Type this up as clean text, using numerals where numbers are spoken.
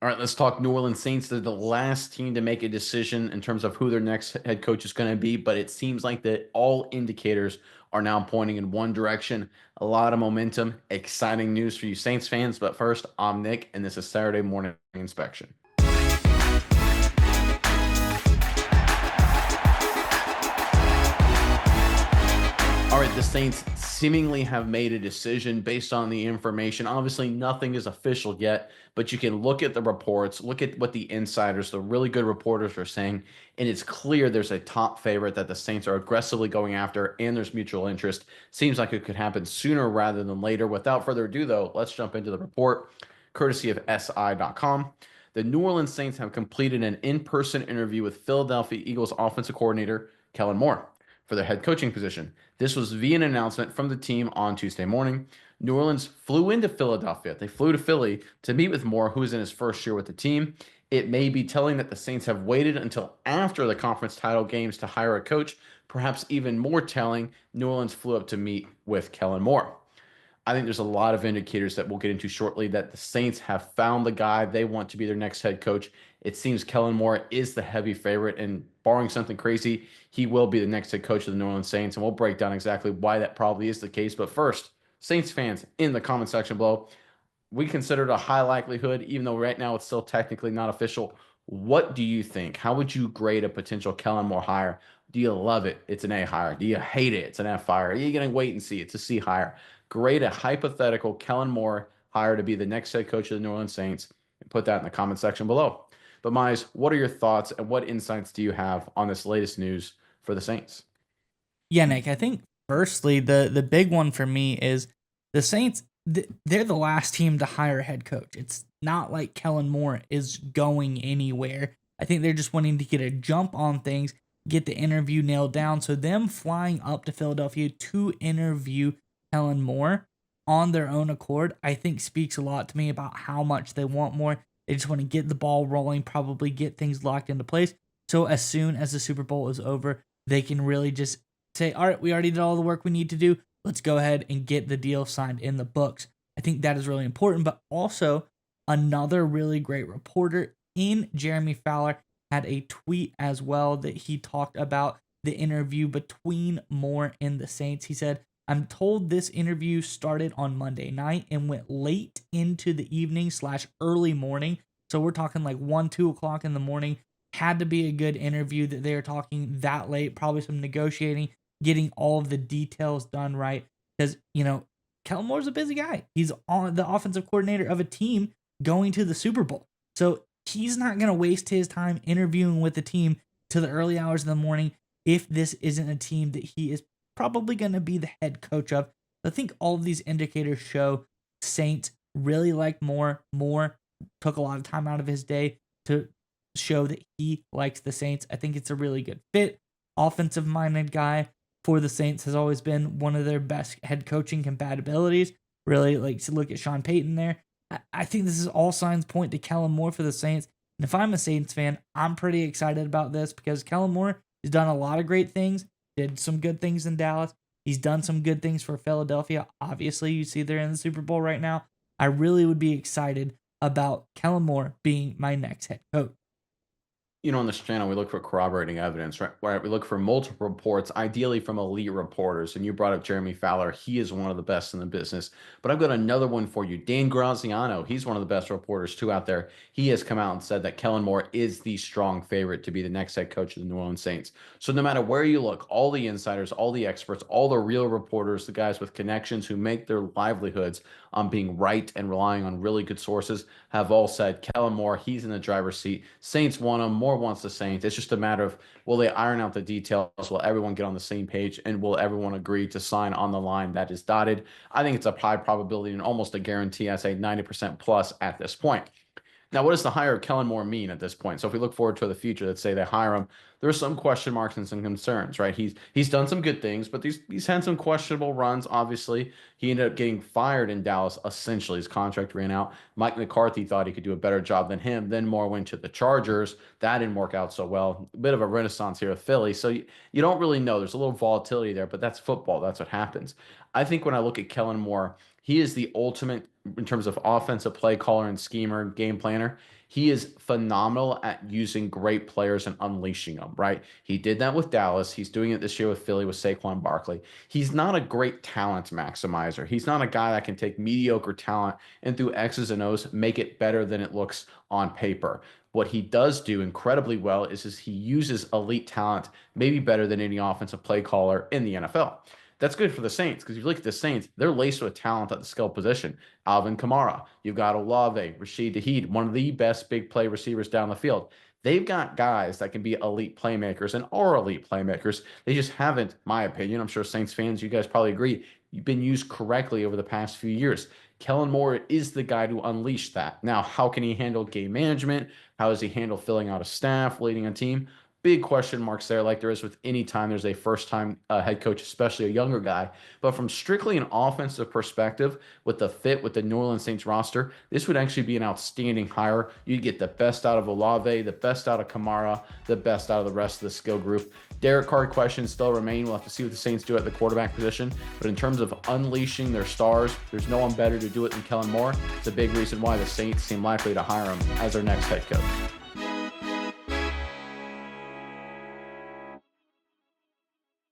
All right, let's talk New Orleans Saints. They're the last team to make a decision in terms of who their next head coach is going to be, but it seems like that all indicators are now pointing in one direction. A lot of momentum, exciting news for you Saints fans. But first, I'm Nick, and this is Saturday Morning Inspection. All right, the Saints seemingly have made a decision based on the information. Obviously, nothing is official yet, but you can look at the reports, look at what the insiders, the really good reporters are saying, and it's clear there's a top favorite that the Saints are aggressively going after, and there's mutual interest. Seems like it could happen sooner rather than later. Without further ado, though, let's jump into the report, courtesy of SI.com. The New Orleans Saints have completed an in person interview with Philadelphia Eagles offensive coordinator Kellen Moore for their head coaching position. This was via an announcement from the team on Tuesday morning. New Orleans flew into Philadelphia. They flew to Philly to meet with Moore, who is in his first year with the team. It may be telling that the Saints have waited until after the conference title games to hire a coach. Perhaps even more telling, New Orleans flew up to meet with Kellen Moore. I think there's a lot of indicators that we'll get into shortly that the Saints have found the guy they want to be their next head coach. It seems Kellen Moore is the heavy favorite, and barring something crazy, he will be the next head coach of the New Orleans Saints. And we'll break down exactly why that probably is the case. But first, Saints fans in the comment section below, we consider it a high likelihood, even though right now it's still technically not official. What do you think? How would you grade a potential Kellen Moore hire? Do you love it? It's an A hire. Do you hate it? It's an F hire. Are you going to wait and see? It's a C hire. Grade a hypothetical Kellen Moore hire to be the next head coach of the New Orleans Saints and put that in the comment section below. But Mize, what are your thoughts and what insights do you have on this latest news for the Saints? Yeah, Nick, I think firstly the big one for me is the Saints. They're the last team to hire a head coach. It's not like Kellen Moore is going anywhere. I think they're just wanting to get a jump on things, get the interview nailed down. So them flying up to Philadelphia to interview Kellen Moore on their own accord, I think speaks a lot to me about how much they want more. They just want to get the ball rolling, probably get things locked into place. So as soon as the Super Bowl is over, they can really just say, all right, we already did all the work we need to do. Let's go ahead and get the deal signed in the books. I think that is really important. But also, another really great reporter in Jeremy Fowler had a tweet as well that he talked about the interview between Moore and the Saints. He said, I'm told this interview started on Monday night and went late into the evening / early morning. So we're talking like 1, 2 o'clock in the morning. Had to be a good interview that they were talking that late, probably some negotiating, getting all of the details done right. Because, Kellen Moore's a busy guy. He's on the offensive coordinator of a team going to the Super Bowl. So he's not going to waste his time interviewing with the team to the early hours of the morning if this isn't a team that he is probably going to be the head coach of. I think all of these indicators show Saints really like Moore. Moore took a lot of time out of his day to show that he likes the Saints. I think it's a really good fit. Offensive minded guy for the Saints has always been one of their best head coaching compatibilities. Really like to look at Sean Payton there. I think this is all signs point to Kellen Moore for the Saints. And if I'm a Saints fan, I'm pretty excited about this because Kellen Moore has done a lot of great things, did some good things in Dallas. He's done some good things for Philadelphia. Obviously, you see they're in the Super Bowl right now. I really would be excited about Kellen Moore being my next head coach. On this channel, we look for corroborating evidence, right? Right. We look for multiple reports, ideally from elite reporters. And you brought up Jeremy Fowler. He is one of the best in the business. But I've got another one for you. Dan Graziano, he's one of the best reporters, too, out there. He has come out and said that Kellen Moore is the strong favorite to be the next head coach of the New Orleans Saints. So no matter where you look, all the insiders, all the experts, all the real reporters, the guys with connections who make their livelihoods on being right and relying on really good sources have all said Kellen Moore, he's in the driver's seat. Saints want him. Moore wants the Saints. It's just a matter of will they iron out the details? Will everyone get on the same page? And will everyone agree to sign on the line that is dotted? I think it's a high probability and almost a guarantee. I say 90% plus at this point. Now, what does the hire of Kellen Moore mean at this point? So if we look forward to the future, let's say they hire him, there's some question marks and some concerns, right? He's done some good things, but he's had some questionable runs. Obviously, he ended up getting fired in Dallas. Essentially, his contract ran out. Mike McCarthy thought he could do a better job than him. Then Moore went to the Chargers. That didn't work out so well. A bit of a renaissance here with Philly. So you don't really know. There's a little volatility there, but that's football. That's what happens. I think when I look at Kellen Moore, he is the ultimate in terms of offensive play caller and schemer, game planner. He is phenomenal at using great players and unleashing them, right? He did that with Dallas. He's doing it this year with Philly with Saquon Barkley. He's not a great talent maximizer. He's not a guy that can take mediocre talent and through X's and O's make it better than it looks on paper. What he does do incredibly well is he uses elite talent maybe better than any offensive play caller in the NFL. That's good for the Saints because if you look at the Saints, they're laced with talent at the skill position. Alvin Kamara, you've got Olave, Rashid Shaheed, one of the best big play receivers down the field. They've got guys that can be elite playmakers and are elite playmakers. They just haven't, my opinion, I'm sure Saints fans, you guys probably agree, you've been used correctly over the past few years. Kellen Moore is the guy to unleash that. Now, how can he handle game management? How does he handle filling out a staff, leading a team? Big question marks there, like there is with any time there's a first-time head coach, especially a younger guy. But from strictly an offensive perspective, with the fit with the New Orleans Saints roster, this would actually be an outstanding hire. You'd get the best out of Olave, the best out of Kamara, the best out of the rest of the skill group. Derek Carr questions still remain. We'll have to see what the Saints do at the quarterback position. But in terms of unleashing their stars, there's no one better to do it than Kellen Moore. It's a big reason why the Saints seem likely to hire him as their next head coach.